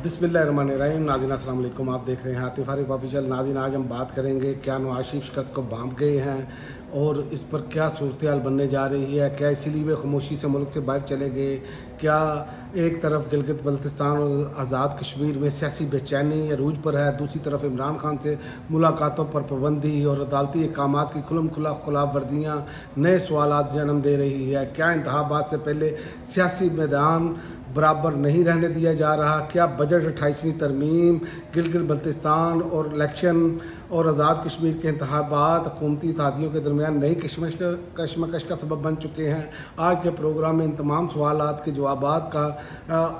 बिस्मिल्लाहिर्रहमानिर्रहीम। नाज़रीन अस्सलाम वालेकुम। आप देख रहे हैं आतिफ आरिफ ऑफिशियल। नाज़रीन आज हम बात करेंगे क्या नवाज शरीफ शिकस्त को भांप गए हैं और इस पर क्या सूरत हाल बनने जा रही है। क्या इसीलिए वे खामोशी से मुल्क से बाहर चले गए। क्या एक तरफ गिलगित बल्तिस्तान और आज़ाद कश्मीर में सियासी बेचैनी अरूज पर है, दूसरी तरफ इमरान खान से मुलाकातों पर पाबंदी और अदालती अहकामात की खुलम खिलाफ वर्दियाँ नए सवालात जन्म दे रही है। क्या इंतखाबात से पहले सियासी मैदान बराबर नहीं रहने दिया जा रहा। क्या बजट 28वीं तरमीम, गिलगित बल्तिस्तान और इलेक्शन और आज़ाद कश्मीर के इंतखाबात हुकूमती इत्तेहादियों के दरमियान नई कशमकश का सबब बन चुके हैं। आज के प्रोग्राम में इन तमाम सवालात के जवाबात का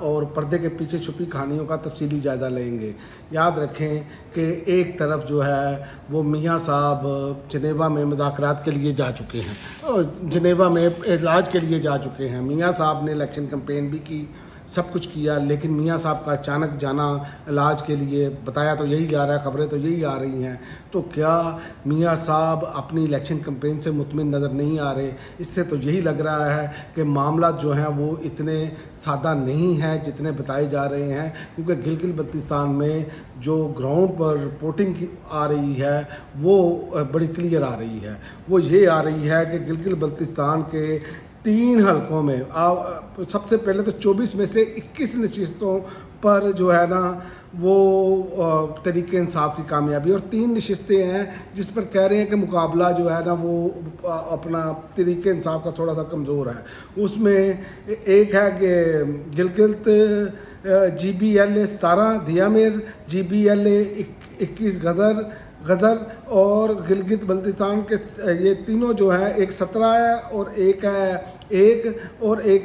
और पर्दे के पीछे छुपी कहानियों का तफसीली जायज़ा लेंगे। याद रखें कि एक तरफ जो है वो मियाँ साहब जनेवा में मुज़ाकरात के लिए जा चुके हैं और जनेवा में इलाज के लिए जा चुके हैं। मियाँ साहब ने इलेक्शन कैंपेन भी की, सब कुछ किया, लेकिन मियाँ साहब का अचानक जाना इलाज के लिए बताया तो यही जा रहा है, खबरें तो यही आ रही हैं। तो क्या मियाँ साहब अपनी इलेक्शन कैंपेन से मुतमिन नज़र नहीं आ रहे। इससे तो यही लग रहा है कि मामला जो हैं वो इतने सादा नहीं है जितने बताए जा रहे हैं, क्योंकि गिलगित बल्तिस्तान में जो ग्राउंड पर रिपोर्टिंग आ रही है वो बड़ी क्लियर आ रही है। वो ये आ रही है कि गिलगित बल्तिस्तान के 3 हलकों में सबसे पहले तो 24 में से 21 नशिस्तों पर जो है ना वो तरीके इंसाफ की कामयाबी, और 3 नशिस्तें हैं जिस पर कह रहे हैं कि मुकाबला जो है ना वो अपना तरीके इंसाफ का थोड़ा सा कमज़ोर है। उसमें एक है कि गिलगित GBLA 17 दियामिर, GBLA 21 गज़र और गिलगित बल्तिस्तान के ये तीनों जो हैं, एक 17 है और एक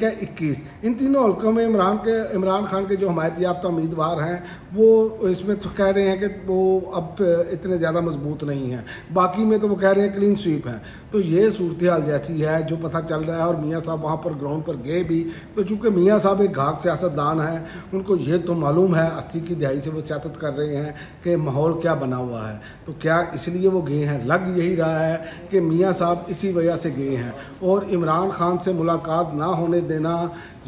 है 21। इन तीनों हल्कों में इमरान खान के जो हमायत याफ्ता उम्मीदवार हैं वो इसमें तो कह रहे हैं कि वो अब इतने ज़्यादा मजबूत नहीं हैं। बाकी में तो वो कह रहे हैं क्लीन स्वीप है। तो ये सूरत हाल जैसी है जो पता चल रहा है। और मियाँ साहब वहाँ पर ग्राउंड पर गए भी, तो चूँकि मियाँ साहब एक घाक सियासतदान हैं, उनको ये तो मालूम है 80 की दहाई से वो सियासत कर रहे हैं कि माहौल क्या बना हुआ है। तो क्या इसलिए वो गए हैं? लग यही रहा है कि मियाँ साहब इसी वजह से गए हैं। और इमरान खान से मुलाकात ना होने देना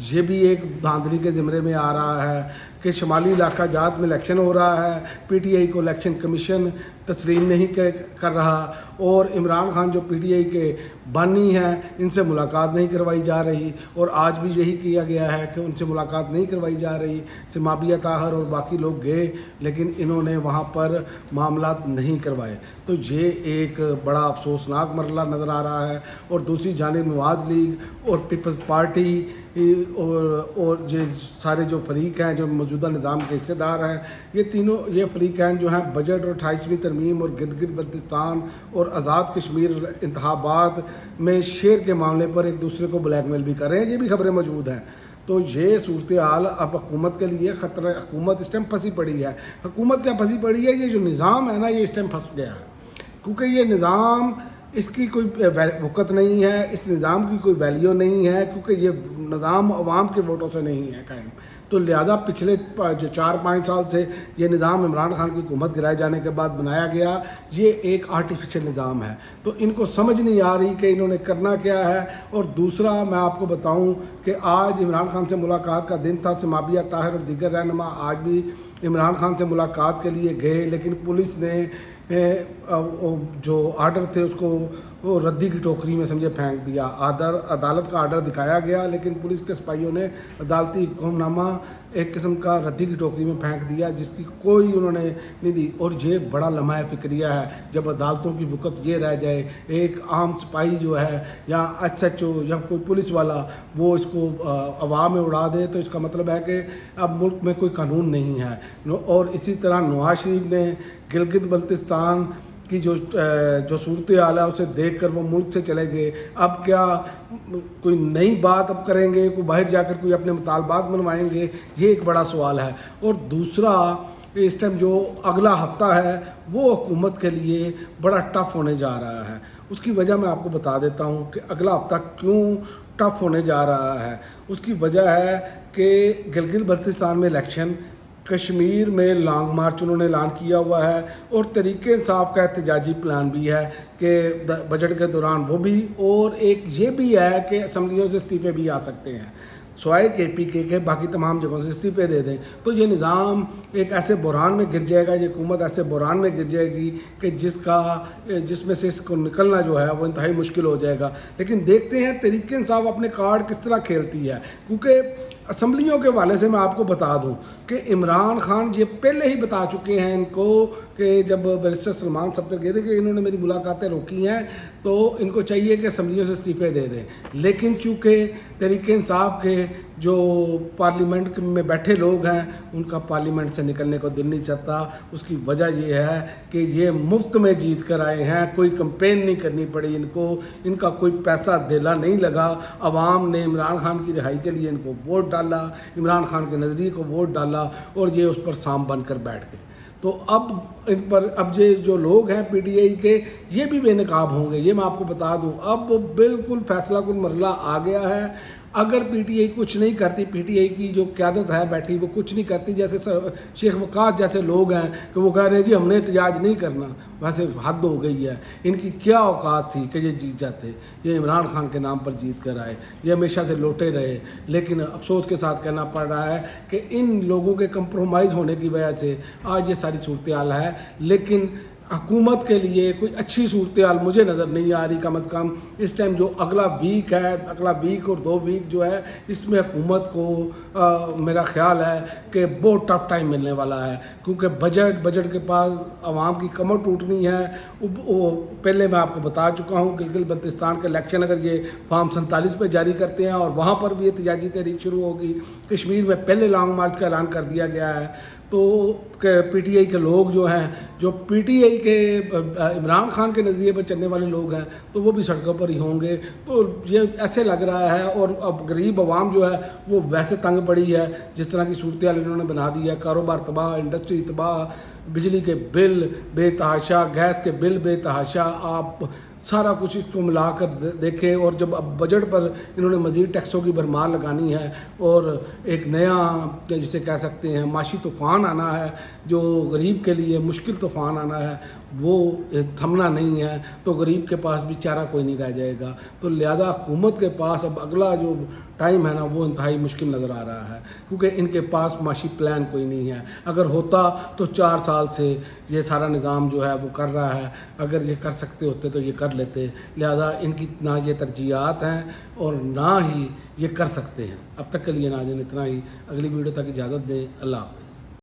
ये भी एक धांधली के ज़िम्मे में आ रहा है कि शुमाली इलाका जात में इलेक्शन हो रहा है, PTI को इलेक्शन कमीशन तस्लीम नहीं कर रहा, और इमरान खान जो PTI के बानी हैं इनसे मुलाकात नहीं करवाई जा रही। और आज भी यही किया गया है कि उनसे मुलाकात नहीं करवाई जा रही। माबिया ताहर और बाकी लोग गए, लेकिन इन्होंने वहाँ पर मामला नहीं करवाए। तो ये एक बड़ा अफसोसनाक मरला नज़र आ रहा है। और दूसरी जानिब नवाज़ लीग और पीपल्स पार्टी और ये सारे जो फरीक हैं जो मौजूदा निज़ाम के हिस्सेदार हैं, ये फरीकैन जो हैं बजट और 28वीं तरमीम और गिलगित बल्तिस्तान और आज़ाद कश्मीर इंतखाबात में शेयर के मामले पर एक दूसरे को ब्लैकमेल भी कर रहे हैं। ये भी खबरें मौजूद हैं। तो ये सूरत हाल अब हुकूमत के लिए ख़तरा। हुकूमत इस टाइम फंसी पड़ी है। हुकूमत क्या फंसी पड़ी है, ये जो निज़ाम है ना ये इस टाइम फंस गया है, क्योंकि ये निज़ाम इसकी कोई वक़्त नहीं है, इस निज़ाम की कोई वैल्यू नहीं है, क्योंकि ये निज़ाम अवाम के वोटों से नहीं है कायम। तो लिहाजा पिछले जो 4-5 साल से ये निज़ाम इमरान खान की हुकूमत गिराए जाने के बाद बनाया गया, ये एक आर्टिफिशियल निज़ाम है। तो इनको समझ नहीं आ रही कि इन्होंने करना क्या है। और दूसरा मैं आपको बताऊं कि आज इमरान खान से मुलाकात का दिन था। माबिया ताहिर और दीगर रहनुमा आज भी इमरान खान से मुलाकात के लिए गए, लेकिन पुलिस ने जो आर्डर थे उसको वो रद्दी की टोकरी में समझे फेंक दिया। अदालत का आर्डर दिखाया गया, लेकिन पुलिस के सिपाहियों ने अदालती हुक्मनामा एक किस्म का रद्दी की टोकरी में फेंक दिया, जिसकी कोई उन्होंने नहीं दी। और ये बड़ा लम्हा फिक्रिया है जब अदालतों की वक़्त ये रह जाए, एक आम सिपाही जो है या SHO या कोई पुलिस वाला वो इसको हवा में उड़ा दे, तो इसका मतलब है कि अब मुल्क में कोई कानून नहीं है। और इसी तरह नवाज शरीफ ने गिलगित बल्तिस्तान की जो सूरत हाल है उसे देखकर वो मुल्क से चले गए। अब क्या कोई नई बात अब करेंगे, कोई बाहर जाकर कोई अपने मुतालबात मनवाएंगे, ये एक बड़ा सवाल है। और दूसरा, इस टाइम जो अगला हफ्ता है वो हुकूमत के लिए बड़ा टफ होने जा रहा है। उसकी वजह मैं आपको बता देता हूँ कि अगला हफ्ता क्यों टफ होने जा रहा है। उसकी वजह है कि गिलगित बल्तिस्तान में इलेक्शन, कश्मीर में लॉन्ग मार्च उन्होंने ऐलान किया हुआ है, और तरीके इंसाफ का एहतजाजी प्लान भी है कि बजट के दौरान वो भी, और एक ये भी है कि असम्बलियों से इस्तीफे भी आ सकते हैं। سوائے KPK کے باقی تمام جگہوں سے استعفے دے دیں تو یہ نظام ایک ایسے بحران میں گر جائے گا، یہ حکومت ایسے بحران میں گر جائے گی کہ جس میں سے اس کو نکلنا جو ہے وہ انتہائی مشکل ہو جائے گا۔ لیکن دیکھتے ہیں تحریک انصاف اپنے کارڈ کس طرح کھیلتی ہے، کیونکہ اسمبلیوں کے حوالے سے میں آپ کو بتا دوں کہ عمران خان یہ پہلے ہی بتا چکے ہیں ان کو کہ جب بیرسٹر سلمان صفدر کہہ رہے کہ انہوں نے میری ملاقاتیں روکی ہیں تو ان کو چاہیے کہ اسمبلیوں سے استعفے دے دیں، لیکن چونکہ تحریک انصاف کے جو پارلیمنٹ میں بیٹھے لوگ ہیں ان کا پارلیمنٹ سے نکلنے کو دل نہیں چاہتا۔ اس کی وجہ یہ ہے کہ یہ مفت میں جیت کر آئے ہیں، کوئی کمپین نہیں کرنی پڑی ان کو، ان کا کوئی پیسہ دھیلا نہیں لگا، عوام نے عمران خان کی رہائی کے لیے ان کو ووٹ ڈالا، عمران خان کے نظریے کو ووٹ ڈالا اور یہ اس پر سام بن کر بیٹھ گئے۔ تو اب یہ جو لوگ ہیں PTI کے یہ بھی بے نقاب ہوں گے، یہ میں آپ کو بتا دوں۔ اب بالکل فیصلہ کن مرحلہ آ گیا ہے، اگر PTI کچھ نہیں کرتی، PTI کی جو قیادت ہے بیٹھی وہ کچھ نہیں کرتی، جیسے شیخ وقاص جیسے لوگ ہیں کہ وہ کہہ رہے ہیں جی ہم نے احتجاج نہیں کرنا، ویسے حد ہو گئی ہے۔ ان کی کیا اوقات تھی کہ یہ جیت جاتے، یہ عمران خان کے نام پر جیت کر آئے، یہ ہمیشہ سے لوٹے رہے، لیکن افسوس کے ساتھ کہنا پڑ رہا ہے کہ ان لوگوں کے کمپرومائز ہونے کی وجہ سے آج یہ ساری صورتحال ہے۔ لیکن حکومت کے لیے کوئی اچھی صورتحال مجھے نظر نہیں آ رہی، کم از کم اس ٹائم جو اگلا ویک ہے، اگلا ویک اور 2 ویک جو ہے اس میں حکومت کو میرا خیال ہے کہ بہت ٹف ٹائم ملنے والا ہے، کیونکہ بجٹ کے پاس عوام کی کمر ٹوٹنی ہے۔ وہ پہلے میں آپ کو بتا چکا ہوں، گلگت بلتستان کا الیکشن اگر یہ فارم 47 پہ جاری کرتے ہیں اور وہاں پر بھی احتجاجی تحریک شروع ہوگی، کشمیر میں پہلے لانگ مارچ کا اعلان کر دیا گیا ہے، تو PTI کے لوگ جو ہیں، جو PTI کے عمران خان کے نظریے پر چلنے والے لوگ ہیں تو وہ بھی سڑکوں پر ہی ہوں گے۔ تو یہ ایسے لگ رہا ہے، اور اب غریب عوام جو ہے وہ ویسے تنگ پڑی ہے، جس طرح کی صورتحال انہوں نے بنا دی ہے، کاروبار تباہ، انڈسٹری تباہ، بجلی کے بل بے تحاشا، گیس کے بل بے تحاشا، آپ سارا کچھ اس کو ملا کر دیکھیں۔ اور جب اب بجٹ پر انہوں نے مزید ٹیکسوں کی بھرمار لگانی ہے اور ایک نیا جسے کہہ سکتے ہیں معاشی طوفان آنا ہے، جو غریب کے لیے مشکل طوفان آنا ہے، وہ تھمنا نہیں ہے، تو غریب کے پاس بھی چارہ کوئی نہیں رہ جائے گا۔ تو لہذا حکومت کے پاس اب اگلا جو ٹائم ہے نا وہ انتہائی مشکل نظر آ رہا ہے، کیونکہ ان کے پاس معاشی پلان کوئی نہیں ہے۔ اگر ہوتا تو 4 سال سے یہ سارا نظام جو ہے وہ کر رہا ہے، اگر یہ کر سکتے ہوتے تو یہ کر لیتے، لہذا ان کی نہ یہ ترجیحات ہیں اور نہ ہی یہ کر سکتے ہیں۔ اب تک کے لیے ناظرین اتنا ہی، اگلی ویڈیو تک اجازت دیں، اللہ حافظ۔